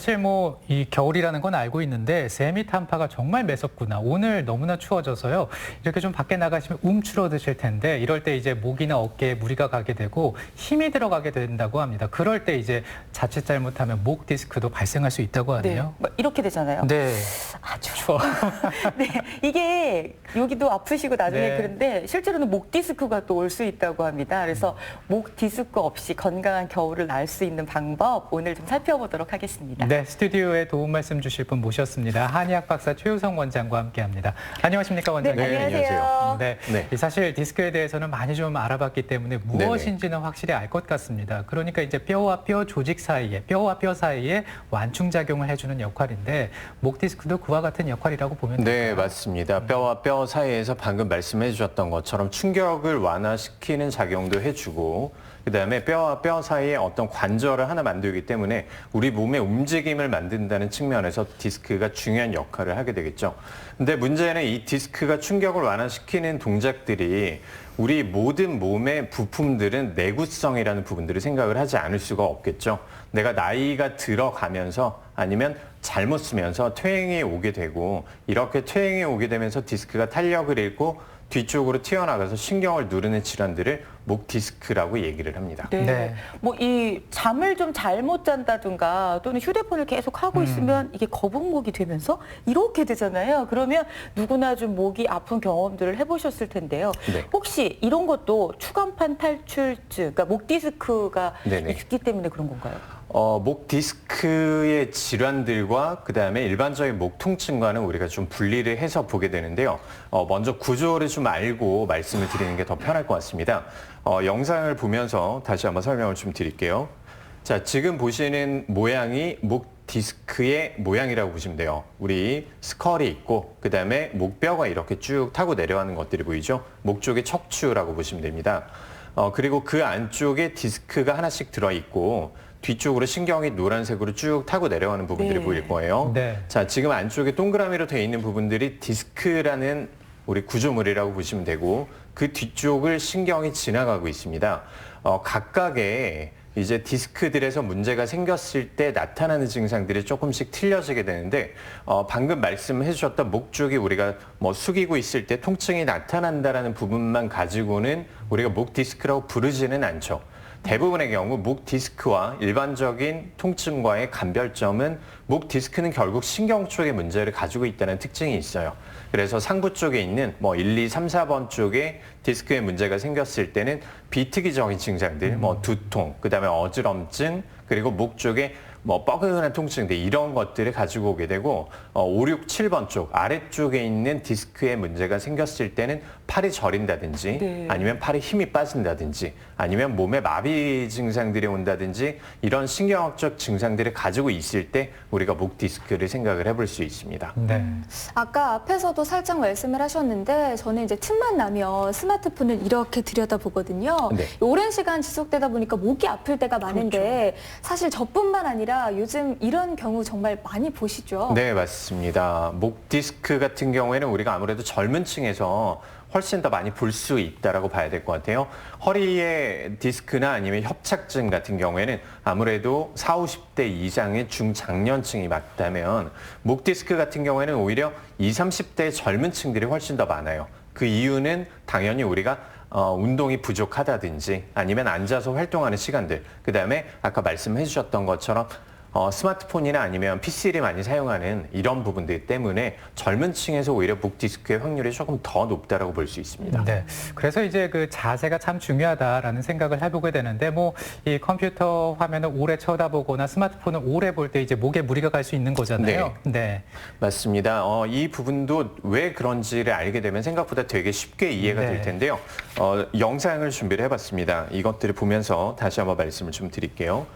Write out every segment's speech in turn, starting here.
사실 뭐 이 겨울이라는 건 알고 있는데 세미 탄파가 정말 매섭구나. 오늘 너무나 추워져서요. 이렇게 좀 밖에 나가시면 움츠러드실 텐데 이럴 때 이제 목이나 어깨에 무리가 가게 되고 힘이 들어가게 된다고 합니다. 그럴 때 이제 자칫 잘못하면 목 디스크도 발생할 수 있다고 하네요. 뭐 이렇게 되잖아요. 네. 아주 추워. 네, 이게 여기도 아프시고 나중에 네. 그런데 실제로는 목 디스크가 또 올 수 있다고 합니다. 그래서 목 디스크 없이 건강한 겨울을 날 수 있는 방법 오늘 좀 살펴보도록 하겠습니다. 네, 스튜디오에 도움 말씀 주실 분 모셨습니다. 한의학 박사 최유성 원장과 함께합니다. 안녕하십니까, 원장님? 네, 안녕하세요. 네, 사실 디스크에 대해서는 많이 좀 알아봤기 때문에 무엇인지는 확실히 알 것 같습니다. 그러니까 이제 뼈와 뼈 조직 사이에, 뼈와 뼈 사이에 완충작용을 해주는 역할인데 목 디스크도 그와 같은 역할이라고 보면 될까요? 네, 맞습니다. 뼈와 뼈 사이에서 방금 말씀해 주셨던 것처럼 충격을 완화시키는 작용도 해주고 그다음에 뼈와 뼈 사이에 어떤 관절을 하나 만들기 때문에 우리 몸의 움직임을 만든다는 측면에서 디스크가 중요한 역할을 하게 되겠죠. 근데 문제는 이 디스크가 충격을 완화시키는 동작들이 우리 모든 몸의 부품들은 내구성이라는 부분들을 생각을 하지 않을 수가 없겠죠. 내가 나이가 들어가면서 아니면 잘못 쓰면서 퇴행이 오게 되고 이렇게 퇴행이 오게 되면서 디스크가 탄력을 잃고 뒤쪽으로 튀어나가서 신경을 누르는 질환들을 목 디스크라고 얘기를 합니다. 네. 네. 뭐 이 잠을 좀 잘못 잔다든가 또는 휴대폰을 계속 하고 있으면 이게 거북목이 되면서 이렇게 되잖아요. 그러면 누구나 좀 목이 아픈 경험들을 해보셨을 텐데요. 네. 혹시 이런 것도 추간판 탈출증, 그러니까 목 디스크가 네네. 있기 때문에 그런 건가요? 목 디스크의 질환들과 그다음에 일반적인 목 통증과는 우리가 좀 분리를 해서 보게 되는데요. 먼저 구조를 좀 알고 말씀을 드리는 게 더 편할 것 같습니다. 영상을 보면서 다시 한번 설명을 좀 드릴게요. 자, 지금 보시는 모양이 목 디스크의 모양이라고 보시면 돼요. 우리 스컬이 있고 그다음에 목뼈가 이렇게 쭉 타고 내려가는 것들이 보이죠? 목 쪽에 척추라고 보시면 됩니다. 그리고 그 안쪽에 디스크가 하나씩 들어있고 뒤쪽으로 신경이 노란색으로 쭉 타고 내려가는 부분들이 네. 보일 거예요. 네. 자, 지금 안쪽에 동그라미로 되어 있는 부분들이 디스크라는 우리 구조물이라고 보시면 되고 그 뒤쪽을 신경이 지나가고 있습니다. 각각의 이제 디스크들에서 문제가 생겼을 때 나타나는 증상들이 조금씩 틀려지게 되는데 방금 말씀해 주셨던 목 쪽이 우리가 뭐 숙이고 있을 때 통증이 나타난다라는 부분만 가지고는 우리가 목 디스크라고 부르지는 않죠. 대부분의 경우 목 디스크와 일반적인 통증과의 감별점은 목 디스크는 결국 신경 쪽의 문제를 가지고 있다는 특징이 있어요. 그래서 상부 쪽에 있는 뭐 1, 2, 3, 4번 쪽에 디스크에 문제가 생겼을 때는 비특이적인 증상들, 뭐 두통, 그다음에 어지럼증, 그리고 목 쪽에 뭐 뻐근한 통증들 이런 것들을 가지고 오게 되고 5, 6, 7번 쪽 아래쪽에 있는 디스크에 문제가 생겼을 때는 팔이 저린다든지 네. 아니면 팔에 힘이 빠진다든지 아니면 몸에 마비 증상들이 온다든지 이런 신경학적 증상들을 가지고 있을 때 우리가 목 디스크를 생각을 해볼 수 있습니다. 네. 아까 앞에서도 살짝 말씀을 하셨는데 저는 이제 틈만 나면 스마트폰을 이렇게 들여다보거든요. 네. 오랜 시간 지속되다 보니까 목이 아플 때가 많은데 사실 저뿐만 아니라 요즘 이런 경우 정말 많이 보시죠? 네, 맞습니다. 목 디스크 같은 경우에는 우리가 아무래도 젊은 층에서 훨씬 더 많이 볼 수 있다라고 봐야 될 것 같아요. 허리의 디스크나 아니면 협착증 같은 경우에는 아무래도 40, 50대 이상의 중장년층이 맞다면 목 디스크 같은 경우에는 오히려 20, 30대 젊은 층들이 훨씬 더 많아요. 그 이유는 당연히 우리가 운동이 부족하다든지 아니면 앉아서 활동하는 시간들, 그다음에 아까 말씀해 주셨던 것처럼 스마트폰이나 아니면 PC를 많이 사용하는 이런 부분들 때문에 젊은 층에서 오히려 목 디스크의 확률이 조금 더 높다라고 볼 수 있습니다. 네. 그래서 이제 그 자세가 참 중요하다라는 생각을 해보게 되는데 뭐 이 컴퓨터 화면을 오래 쳐다보거나 스마트폰을 오래 볼 때 이제 목에 무리가 갈 수 있는 거잖아요. 네. 맞습니다. 이 부분도 왜 그런지를 알게 되면 생각보다 되게 쉽게 이해가 네. 될 텐데요. 영상을 준비를 해봤습니다. 이것들을 보면서 다시 한번 말씀을 좀 드릴게요.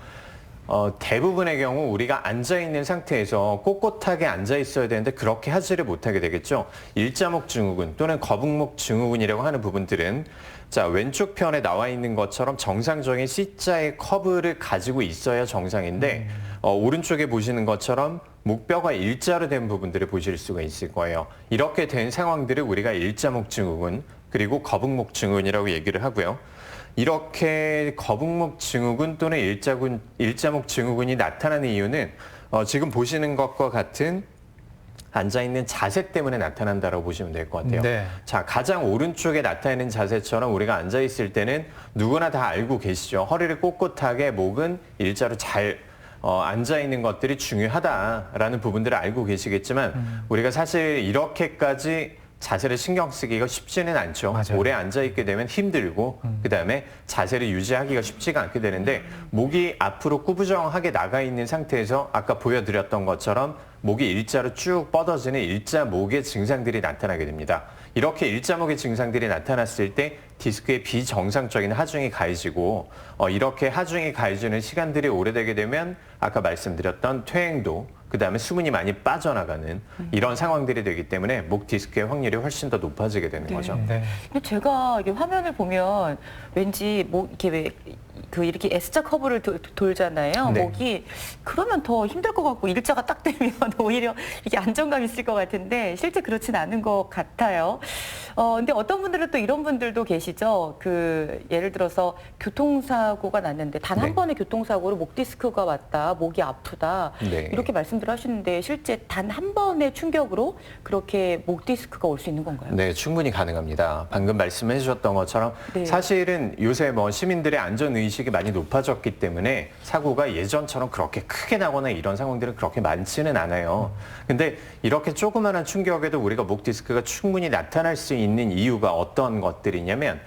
대부분의 경우 우리가 앉아있는 상태에서 꼿꼿하게 앉아있어야 되는데 그렇게 하지를 못하게 되겠죠. 일자목 증후군 또는 거북목 증후군이라고 하는 부분들은 자, 왼쪽 편에 나와 있는 것처럼 정상적인 C자의 커브를 가지고 있어야 정상인데 오른쪽에 보시는 것처럼 목뼈가 일자로 된 부분들을 보실 수가 있을 거예요. 이렇게 된 상황들을 우리가 일자목 증후군 그리고 거북목 증후군이라고 얘기를 하고요. 이렇게 거북목 증후군 또는 일자목 증후군이 나타나는 이유는 지금 보시는 것과 같은 앉아있는 자세 때문에 나타난다고 보시면 될 것 같아요. 네. 자, 가장 오른쪽에 나타나는 자세처럼 우리가 앉아있을 때는 누구나 다 알고 계시죠. 허리를 꼿꼿하게 목은 일자로 잘 앉아있는 것들이 중요하다라는 부분들을 알고 계시겠지만 우리가 사실 이렇게까지 자세를 신경 쓰기가 쉽지는 않죠. 맞아요. 오래 앉아있게 되면 힘들고 그다음에 자세를 유지하기가 쉽지가 않게 되는데 목이 앞으로 꾸부정하게 나가 있는 상태에서 아까 보여드렸던 것처럼 목이 일자로 쭉 뻗어지는 일자목의 증상들이 나타나게 됩니다. 이렇게 일자목의 증상들이 나타났을 때 디스크의 비정상적인 하중이 가해지고 이렇게 하중이 가해지는 시간들이 오래되게 되면 아까 말씀드렸던 퇴행도 그다음에 수분이 많이 빠져나가는 이런 상황들이 되기 때문에 목 디스크의 확률이 훨씬 더 높아지게 되는 거죠. 네. 근데 제가 이게 화면을 보면 왠지 뭐 이렇게 왜 그 이렇게 S자 커브를 돌잖아요. 네. 목이 그러면 더 힘들 것 같고 일자가 딱 되면 오히려 이게 안정감 있을 것 같은데 실제 그렇진 않은 것 같아요. 근데 어떤 분들은 또 이런 분들도 계시죠. 그 예를 들어서 교통사고가 났는데 단 한 네. 번의 교통사고로 목 디스크가 왔다, 목이 아프다 네. 이렇게 말씀들 하시는데 실제 단 한 번의 충격으로 그렇게 목 디스크가 올 수 있는 건가요? 네, 충분히 가능합니다. 방금 말씀해 주셨던 것처럼 네. 사실은 요새 뭐 시민들의 안전의식이 많이 높아졌기 때문에 사고가 예전처럼 그렇게 크게 나거나 이런 상황들은 그렇게 많지는 않아요. 근데 이렇게 조그마한 충격에도 우리가 목 디스크가 충분히 나타날 수 있는 이유가 어떤 것들이냐면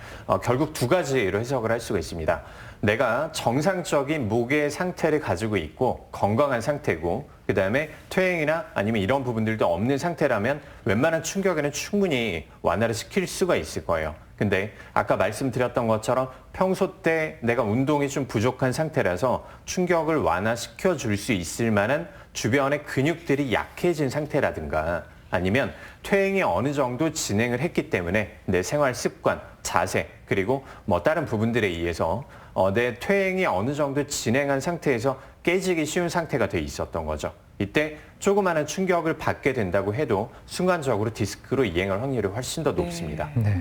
결국 두 가지로 해석을 할 수가 있습니다. 내가 정상적인 목의 상태를 가지고 있고 건강한 상태고 그다음에 퇴행이나 아니면 이런 부분들도 없는 상태라면 웬만한 충격에는 충분히 완화를 시킬 수가 있을 거예요. 근데 아까 말씀드렸던 것처럼 평소 때 내가 운동이 좀 부족한 상태라서 충격을 완화시켜 줄 수 있을 만한 주변의 근육들이 약해진 상태라든가 아니면 퇴행이 어느 정도 진행을 했기 때문에 내 생활 습관, 자세 그리고 뭐 다른 부분들에 의해서 내 퇴행이 어느 정도 진행한 상태에서 깨지기 쉬운 상태가 돼 있었던 거죠. 이때 조그마한 충격을 받게 된다고 해도 순간적으로 디스크로 이행할 확률이 훨씬 더 높습니다. 네.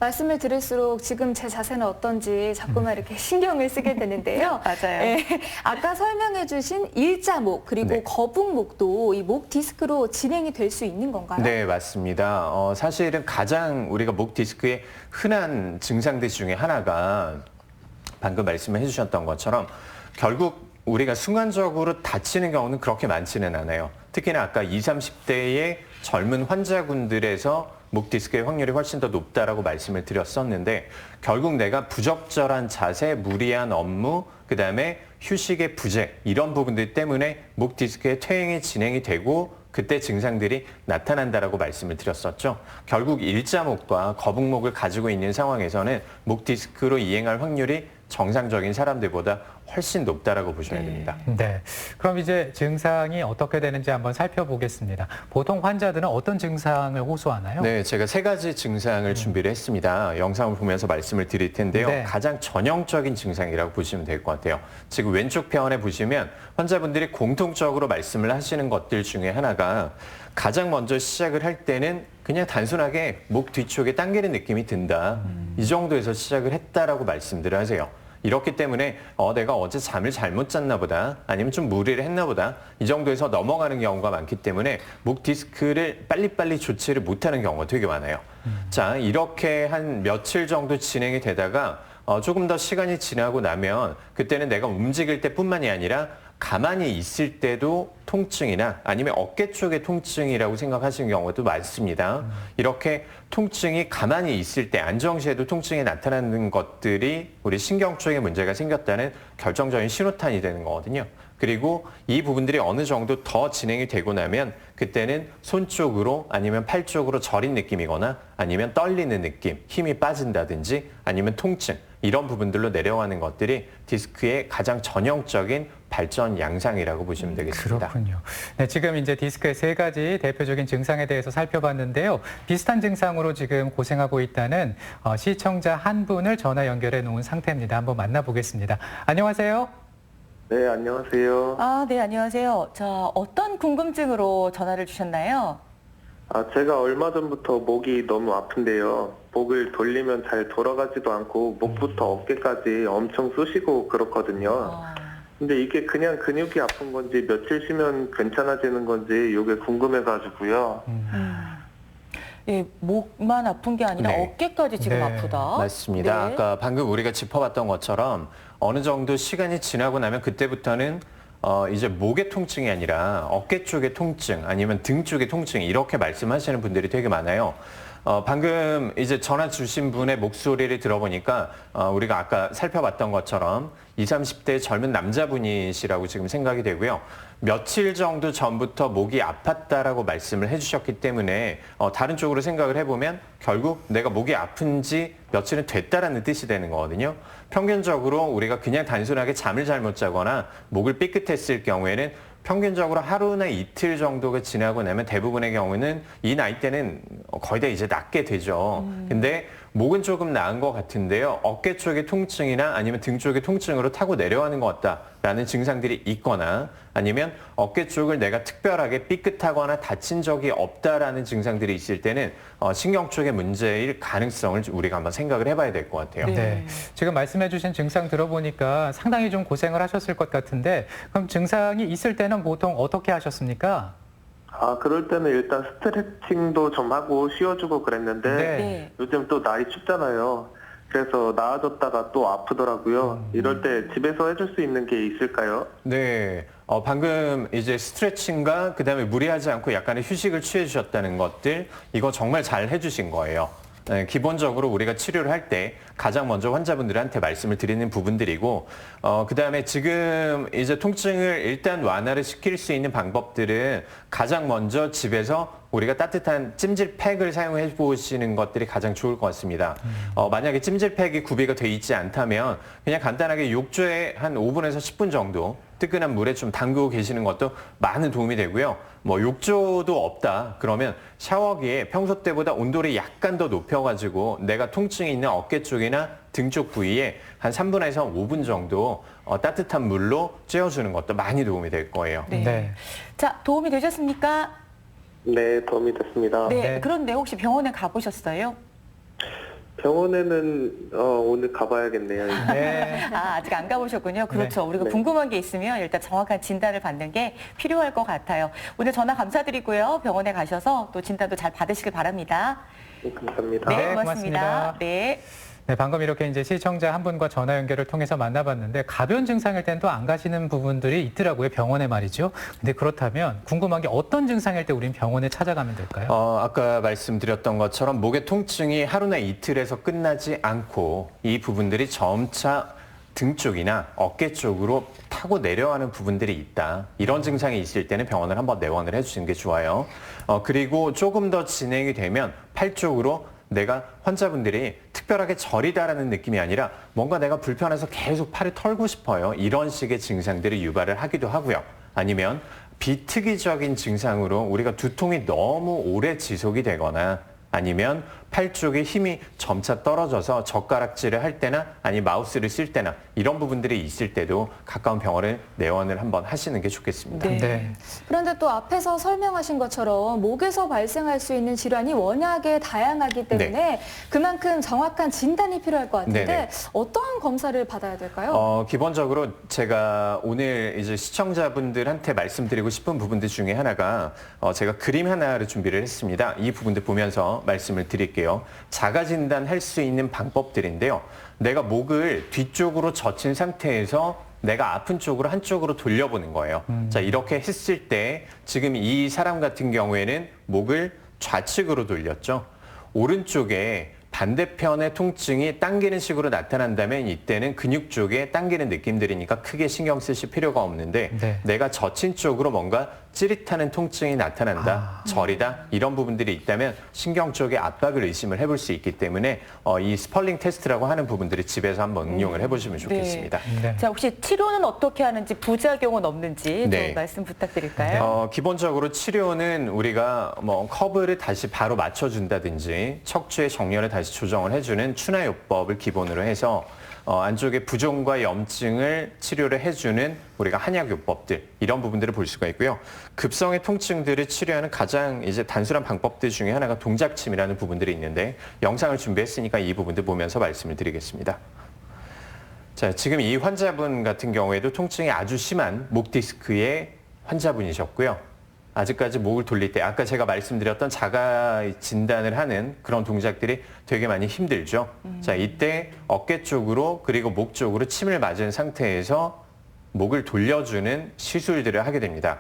말씀을 들을수록 지금 제 자세는 어떤지 자꾸만 이렇게 신경을 쓰게 되는데요. 맞아요. 예, 아까 설명해 주신 일자목 그리고 네. 거북목도 이 목 디스크로 진행이 될 수 있는 건가요? 네, 맞습니다. 사실은 가장 우리가 목 디스크의 흔한 증상들 중에 하나가 방금 말씀해 주셨던 것처럼 결국 우리가 순간적으로 다치는 경우는 그렇게 많지는 않아요. 특히나 아까 20, 30대의 젊은 환자군들에서 목 디스크의 확률이 훨씬 더 높다라고 말씀을 드렸었는데 결국 내가 부적절한 자세, 무리한 업무, 그다음에 휴식의 부재 이런 부분들 때문에 목 디스크의 퇴행이 진행이 되고 그때 증상들이 나타난다라고 말씀을 드렸었죠. 결국 일자목과 거북목을 가지고 있는 상황에서는 목 디스크로 이행할 확률이 정상적인 사람들보다 훨씬 높다라고 보셔야 됩니다. 네. 그럼 이제 증상이 어떻게 되는지 한번 살펴보겠습니다. 보통 환자들은 어떤 증상을 호소하나요? 네, 제가 세 가지 증상을 준비를 했습니다. 영상을 보면서 말씀을 드릴 텐데요. 네. 가장 전형적인 증상이라고 보시면 될 것 같아요. 지금 왼쪽 편에 보시면 환자분들이 공통적으로 말씀을 하시는 것들 중에 하나가 가장 먼저 시작을 할 때는 그냥 단순하게 목 뒤쪽에 당기는 느낌이 든다. 이 정도에서 시작을 했다라고 말씀들을 하세요. 이렇기 때문에 내가 어제 잠을 잘못 잤나 보다 아니면 좀 무리를 했나 보다 이 정도에서 넘어가는 경우가 많기 때문에 목 디스크를 빨리빨리 조치를 못하는 경우가 되게 많아요. 자, 이렇게 한 며칠 정도 진행이 되다가 조금 더 시간이 지나고 나면 그때는 내가 움직일 때뿐만이 아니라 가만히 있을 때도 통증이나 아니면 어깨 쪽의 통증이라고 생각하시는 경우도 많습니다. 이렇게 통증이 가만히 있을 때 안정시에도 통증이 나타나는 것들이 우리 신경 쪽에 문제가 생겼다는 결정적인 신호탄이 되는 거거든요. 그리고 이 부분들이 어느 정도 더 진행이 되고 나면 그때는 손 쪽으로 아니면 팔 쪽으로 저린 느낌이거나 아니면 떨리는 느낌, 힘이 빠진다든지 아니면 통증 이런 부분들로 내려가는 것들이 디스크의 가장 전형적인 발전 양상이라고 보시면 되겠습니다. 그렇군요. 네, 지금 이제 디스크의 세 가지 대표적인 증상에 대해서 살펴봤는데요. 비슷한 증상으로 지금 고생하고 있다는 시청자 한 분을 전화 연결해 놓은 상태입니다. 한번 만나보겠습니다. 안녕하세요. 네, 안녕하세요. 아, 네, 안녕하세요. 자, 어떤 궁금증으로 전화를 주셨나요? 제가 얼마 전부터 목이 너무 아픈데요. 목을 돌리면 잘 돌아가지도 않고 목부터 어깨까지 엄청 쑤시고 그렇거든요. 근데 이게 그냥 근육이 아픈 건지 며칠 쉬면 괜찮아지는 건지 이게 궁금해가지고요. 예, 목만 아픈 게 아니라 네. 어깨까지 지금 네, 아프다. 맞습니다. 네. 아까 방금 우리가 짚어봤던 것처럼 어느 정도 시간이 지나고 나면 그때부터는 이제 목의 통증이 아니라 어깨 쪽의 통증 아니면 등 쪽의 통증 이렇게 말씀하시는 분들이 되게 많아요. 방금 이제 전화 주신 분의 목소리를 들어보니까 우리가 아까 살펴봤던 것처럼 20, 30대 젊은 남자분이시라고 지금 생각이 되고요. 며칠 정도 전부터 목이 아팠다라고 말씀을 해주셨기 때문에 다른 쪽으로 생각을 해보면 결국 내가 목이 아픈지 며칠은 됐다라는 뜻이 되는 거거든요. 평균적으로 우리가 그냥 단순하게 잠을 잘못 자거나 목을 삐끗했을 경우에는 평균적으로 하루나 이틀 정도가 지나고 나면 대부분의 경우는 이 나이 때는 거의 다 이제 낫게 되죠. 근데 목은 조금 나은 것 같은데요. 어깨 쪽의 통증이나 아니면 등 쪽의 통증으로 타고 내려가는 것 같다라는 증상들이 있거나 아니면 어깨 쪽을 내가 특별하게 삐끗하거나 다친 적이 없다라는 증상들이 있을 때는 신경 쪽의 문제일 가능성을 우리가 한번 생각을 해봐야 될 것 같아요. 네. 지금 말씀해 주신 증상 들어보니까 상당히 좀 고생을 하셨을 것 같은데 그럼 증상이 있을 때는 보통 어떻게 하셨습니까? 그럴 때는 일단 스트레칭도 좀 하고 쉬어주고 그랬는데 네. 요즘 또 날이 춥잖아요. 그래서 나아졌다가 또 아프더라고요. 이럴 때 집에서 해줄 수 있는 게 있을까요? 네. 방금 이제 스트레칭과 그다음에 무리하지 않고 약간의 휴식을 취해 주셨다는 것들 이거 정말 잘 해주신 거예요. 네, 기본적으로 우리가 치료를 할 때 가장 먼저 환자분들한테 말씀을 드리는 부분들이고 그다음에 지금 이제 통증을 일단 완화를 시킬 수 있는 방법들은 가장 먼저 집에서 우리가 따뜻한 찜질팩을 사용해 보시는 것들이 가장 좋을 것 같습니다. 만약에 찜질팩이 구비가 돼 있지 않다면 그냥 간단하게 욕조에 한 5분에서 10분 정도 뜨끈한 물에 좀 담그고 계시는 것도 많은 도움이 되고요. 뭐 욕조도 없다 그러면 샤워기에 평소 때보다 온도를 약간 더 높여가지고 내가 통증이 있는 어깨 쪽이나 등 쪽 부위에 한 3분에서 5분 정도 따뜻한 물로 쬐어주는 것도 많이 도움이 될 거예요. 네. 네. 자, 도움이 되셨습니까? 네, 도움이 됐습니다. 네. 네. 그런데 혹시 병원에 가보셨어요? 병원에는 오늘 가봐야겠네요. 네. 아직 안 가보셨군요. 그렇죠. 우리가 네. 궁금한 게 있으면 일단 정확한 진단을 받는 게 필요할 것 같아요. 오늘 전화 감사드리고요. 병원에 가셔서 또 진단도 잘 받으시길 바랍니다. 네, 감사합니다. 네, 네, 고맙습니다. 고맙습니다. 네. 네, 방금 이렇게 이제 시청자 한 분과 전화 연결을 통해서 만나봤는데 가벼운 증상일 땐 또 안 가시는 부분들이 있더라고요. 병원에 말이죠. 근데 그렇다면 궁금한 게 어떤 증상일 때 우린 병원에 찾아가면 될까요? 아까 말씀드렸던 것처럼 목의 통증이 하루나 이틀에서 끝나지 않고 이 부분들이 점차 등 쪽이나 어깨 쪽으로 타고 내려가는 부분들이 있다. 이런 증상이 있을 때는 병원을 한번 내원을 해주시는 게 좋아요. 그리고 조금 더 진행이 되면 팔 쪽으로 내가 환자분들이 특별하게 저리다라는 느낌이 아니라 뭔가 내가 불편해서 계속 팔을 털고 싶어요. 이런 식의 증상들을 유발을 하기도 하고요. 아니면 비특이적인 증상으로 우리가 두통이 너무 오래 지속이 되거나 아니면 팔 쪽에 힘이 점차 떨어져서 젓가락질을 할 때나 아니면 마우스를 쓸 때나 이런 부분들이 있을 때도 가까운 병원을 내원을 한번 하시는 게 좋겠습니다. 네. 네. 그런데 또 앞에서 설명하신 것처럼 목에서 발생할 수 있는 질환이 워낙에 다양하기 때문에 그만큼 정확한 진단이 필요할 것 같은데 네네. 어떠한 검사를 받아야 될까요? 기본적으로 제가 오늘 이제 시청자분들한테 말씀드리고 싶은 부분들 중에 하나가 제가 그림 하나를 준비를 했습니다. 이 부분들 보면서 말씀을 드릴게요. 자가 진단할 수 있는 방법들인데요. 내가 목을 뒤쪽으로 젖힌 상태에서 내가 아픈 쪽으로 한쪽으로 돌려보는 거예요. 자, 이렇게 했을 때 지금 이 사람 같은 경우에는 목을 좌측으로 돌렸죠. 오른쪽에 반대편의 통증이 당기는 식으로 나타난다면 이때는 근육 쪽에 당기는 느낌들이니까 크게 신경 쓰실 필요가 없는데 네. 내가 젖힌 쪽으로 뭔가 찌릿하는 통증이 나타난다, 저리다 이런 부분들이 있다면 신경 쪽에 압박을 의심을 해볼 수 있기 때문에 이 스펄링 테스트라고 하는 부분들을 집에서 한번 응용을 해보시면 좋겠습니다. 네. 자, 혹시 치료는 어떻게 하는지 부작용은 없는지 네. 좀 말씀 부탁드릴까요? 기본적으로 치료는 우리가 뭐 커브를 다시 바로 맞춰준다든지 척추의 정렬을 다시 조정을 해주는 추나요법을 기본으로 해서 안쪽에 부종과 염증을 치료를 해주는 우리가 한약요법들 이런 부분들을 볼 수가 있고요. 급성의 통증들을 치료하는 가장 이제 단순한 방법들 중에 하나가 동작침이라는 부분들이 있는데 영상을 준비했으니까 이 부분들 보면서 말씀을 드리겠습니다. 자, 지금 이 환자분 같은 경우에도 통증이 아주 심한 목 디스크의 환자분이셨고요. 아직까지 목을 돌릴 때 아까 제가 말씀드렸던 자가 진단을 하는 그런 동작들이 되게 많이 힘들죠. 자, 이때 어깨 쪽으로 그리고 목 쪽으로 침을 맞은 상태에서 목을 돌려주는 시술들을 하게 됩니다.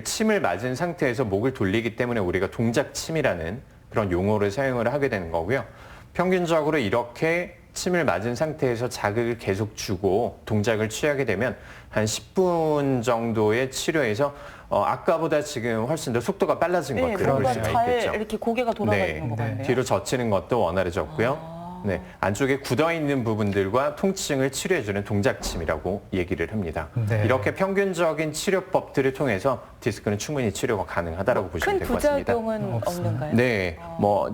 침을 맞은 상태에서 목을 돌리기 때문에 우리가 동작침이라는 그런 용어를 사용을 하게 되는 거고요. 평균적으로 이렇게 침을 맞은 상태에서 자극을 계속 주고 동작을 취하게 되면 한 10분 정도의 치료에서 아까보다 지금 훨씬 더 속도가 빨라진 것 같아요. 뭔가 그럴 수가 잘 있겠죠. 이렇게 고개가 돌아가는 것 같네요. 뒤로 젖히는 것도 원활해졌고요. 네, 안쪽에 굳어있는 부분들과 통증을 치료해주는 동작침이라고 얘기를 합니다. 네. 이렇게 평균적인 치료법들을 통해서 디스크는 충분히 치료가 가능하다라고 보시면 큰 될 것 같습니다. 부작용은 없는가요? 네,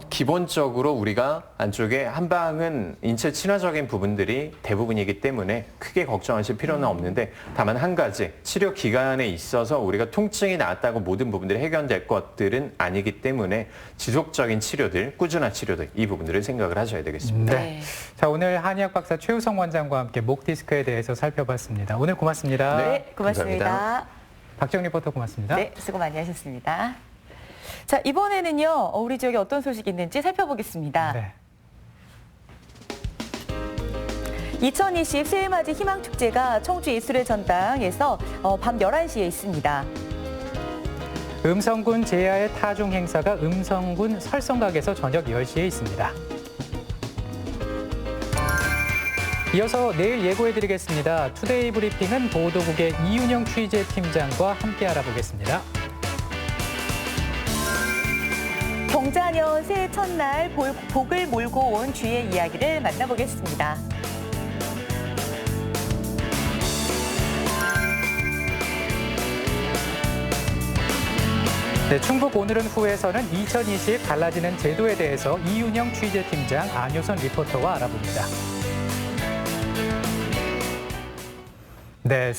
기본적으로 우리가 안쪽에 한방은 인체 친화적인 부분들이 대부분이기 때문에 크게 걱정하실 필요는 없는데 다만 한 가지 치료 기간에 있어서 우리가 통증이 나았다고 모든 부분들이 해결될 것들은 아니기 때문에 지속적인 치료들, 꾸준한 치료들 이 부분들을 생각을 하셔야 되겠습니다. 네. 자, 오늘 한의학 박사 최우성 원장과 함께 목 디스크에 대해서 살펴봤습니다. 오늘 고맙습니다. 네, 고맙습니다. 감사합니다. 박정 리포터 고맙습니다. 네, 수고 많이 하셨습니다. 자, 이번에는요, 우리 지역에 어떤 소식이 있는지 살펴보겠습니다. 네. 2020 새해맞이 희망축제가 청주 예술의 전당에서 밤 11시에 있습니다. 음성군 제야의 타종 행사가 음성군 설성각에서 저녁 10시에 있습니다. 이어서 내일 예고해드리겠습니다. 투데이 브리핑은 보도국의 이윤영 취재팀장과 함께 알아보겠습니다. 경자년 새해 첫날 복을 몰고 온 쥐의 이야기를 만나보겠습니다. 네, 충북 오늘은 후에서는 2020 달라지는 제도에 대해서 이윤영 취재팀장, 안효선 리포터와 알아봅니다. 네,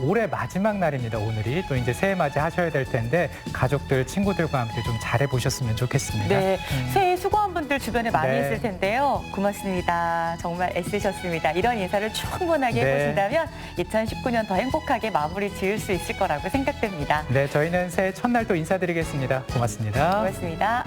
올해 마지막 날입니다. 오늘이 또 이제 새해 맞이 하셔야 될 텐데 가족들, 친구들과 함께 좀 잘해보셨으면 좋겠습니다. 네, 새해 수고한 분들 주변에 많이 네. 있을 텐데요. 고맙습니다. 정말 애쓰셨습니다. 이런 인사를 충분하게 네. 해보신다면 2019년 더 행복하게 마무리 지을 수 있을 거라고 생각됩니다. 네, 저희는 새해 첫날 또 인사드리겠습니다. 고맙습니다. 고맙습니다.